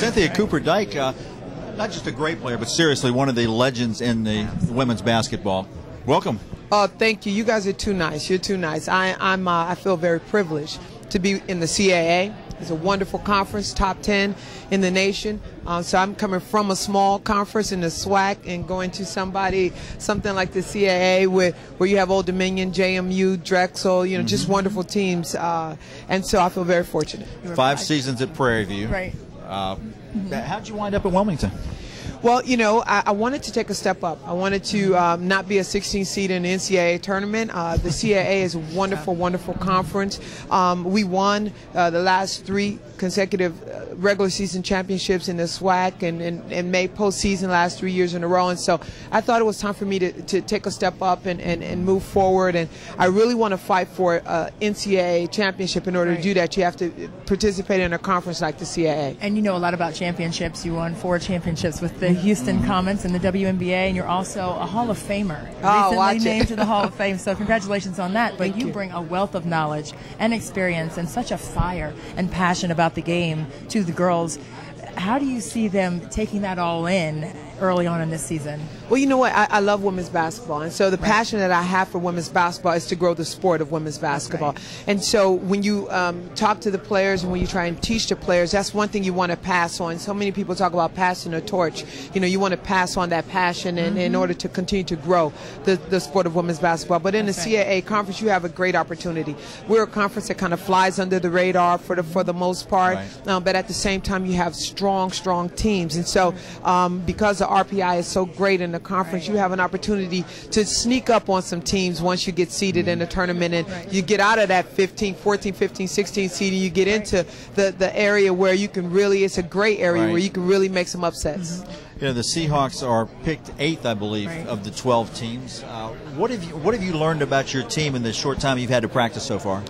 Cynthia Cooper-Dyke, not just a great player, but seriously one of the legends in the women's basketball. Welcome. Oh, thank you. You guys are too nice. You're too nice. I feel very privileged to be in the CAA. It's a wonderful conference, top 10 in the nation. So I'm coming from a small conference in the SWAC and going to something like the CAA where you have Old Dominion, JMU, Drexel, just wonderful teams. And so I feel very fortunate. 5 seasons at Prairie View. Right. How'd you wind up at Wilmington? Well, I wanted to take a step up. I wanted to not be a 16 seed in the NCAA tournament. The CAA is a wonderful, wonderful conference. We won the last 3 consecutive regular season championships in the SWAC and made postseason last 3 years in a row. And so I thought it was time for me to take a step up and move forward. And I really want to fight for NCAA championship. In order to do that, you have to participate in a conference like the CAA. And you know a lot about championships. You won 4 championships with the Houston Comets in the WNBA, and you're also a Hall of Famer. Recently named to the Hall of Fame, so congratulations on that. But you bring a wealth of knowledge and experience and such a fire and passion about the game to the girls. How do you see them taking that all in early on in this season? Well, you know what? I love women's basketball, and so the passion that I have for women's basketball is to grow the sport of women's basketball. And so when you talk to the players and when you try and teach the players, that's one thing you want to pass on. So many people talk about passing a torch. You want to pass on that passion in order to continue to grow the sport of women's basketball. But in the CAA conference, you have a great opportunity. We're a conference that kind of flies under the radar for the most part, but at the same time, you have strong teams. And so because the RPI is so great in the conference, you have an opportunity to sneak up on some teams once you get seeded in the tournament, and you get out of that 14, 15, 16 seed, and you get into the area where you can really, it's a gray area where you can really make some upsets. The Seahawks are picked 8th, I believe, of the 12 teams. What have you learned about your team in the short time you've had to practice so far?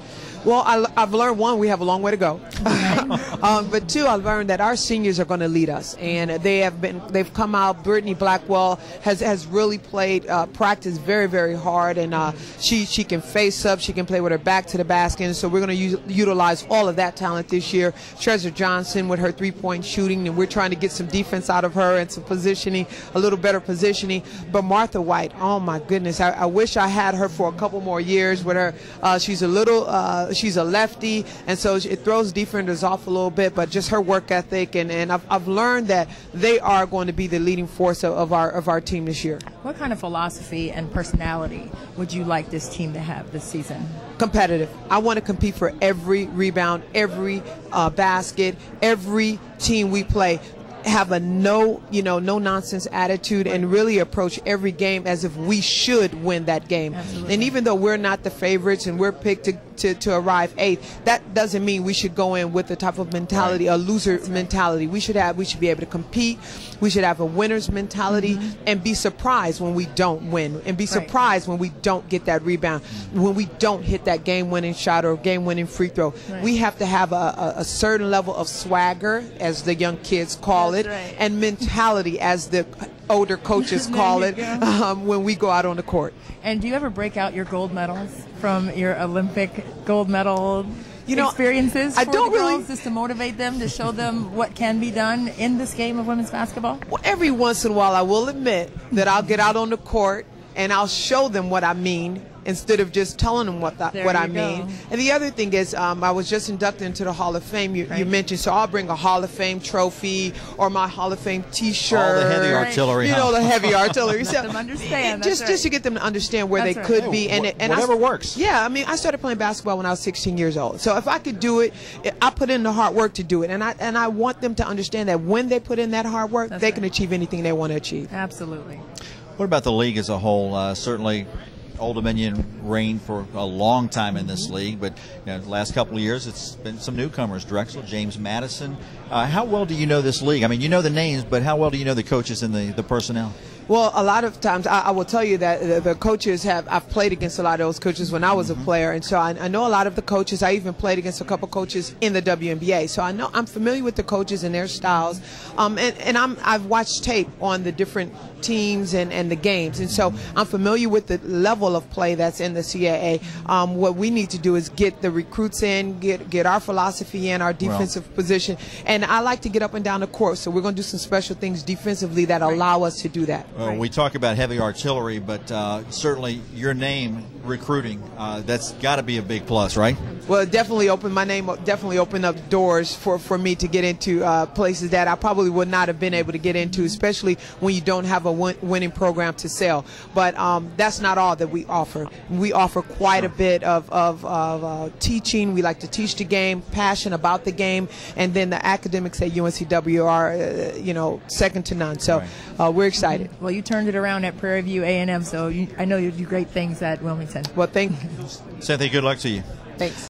Well, I've learned, 1, we have a long way to go. But 2, I've learned that our seniors are going to lead us, and they've come out. Brittany Blackwell has really practiced very, very hard, and she can face up, she can play with her back to the basket, and so we're going to utilize all of that talent this year. Treasure Johnson with her 3-point shooting, and we're trying to get some defense out of her and some positioning, a little better positioning. But Martha White, oh my goodness, I wish I had her for a couple more years with her. She's a little she's a lefty, and so it throws defenders off a little bit, but just her work ethic, and I've learned that they are going to be the leading force of our team this year. What kind of philosophy and personality would you like this team to have this season? Competitive. I want to compete for every rebound, every basket, every team we play. Have a no nonsense attitude and really approach every game as if we should win that game. Absolutely. And even though we're not the favorites and we're picked to arrive 8th, that doesn't mean we should go in with the type of mentality, a loser mentality. We should be able to compete. We should have a winner's mentality and be surprised when we don't win, and be surprised when we don't get that rebound, when we don't hit that game-winning shot or game-winning free throw. We have to have a certain level of swagger, as the young kids call it, and mentality, as the older coaches call it, when we go out on the court. And do you ever break out your gold medals from your Olympic gold medal experiences for the girls, just to motivate them, to show them what can be done in this game of women's basketball? Well, every once in a while I will admit that I'll get out on the court and I'll show them what I mean, instead of just telling them what I mean. And the other thing is, I was just inducted into the Hall of Fame you mentioned, so I'll bring a Hall of Fame trophy or my Hall of Fame T-shirt. All the heavy artillery. The heavy artillery. Let them understand. Just to get them to understand where they could be. And whatever works. Yeah, I mean, I started playing basketball when I was 16 years old. So if I could do it, I put in the hard work to do it. And I want them to understand that when they put in that hard work, they can achieve anything they want to achieve. Absolutely. What about the league as a whole? Certainly Old Dominion reigned for a long time in this league, but the last couple of years it's been some newcomers, Drexel, James Madison. How well do you know this league? I mean, you know the names, but how well do you know the coaches and the personnel? Well, a lot of times I will tell you that the coaches I've played against a lot of those coaches when I was a player, and so I know a lot of the coaches. I even played against a couple coaches in the WNBA, so I'm familiar with the coaches and their styles, and I've watched tape on the different teams and the games, and so I'm familiar with the level of play that's in the CAA. What we need to do is get the recruits in, get our philosophy in, our defensive position, and I like to get up and down the court, so we're going to do some special things defensively that allow us to do that. We talk about heavy artillery, but certainly your name recruiting, that's got to be a big plus, right? Well, my name definitely opened up doors for me to get into places that I probably would not have been able to get into, especially when you don't have a winning program to sell. But that's not all that we offer. We offer quite a bit of teaching. We like to teach the game, passion about the game, and then the academics at UNCW are, second to none. So we're excited. Well, you turned it around at Prairie View A&M, so I know you do great things at Wilmington. Well, thank you. Cynthia, good luck to you. Thanks.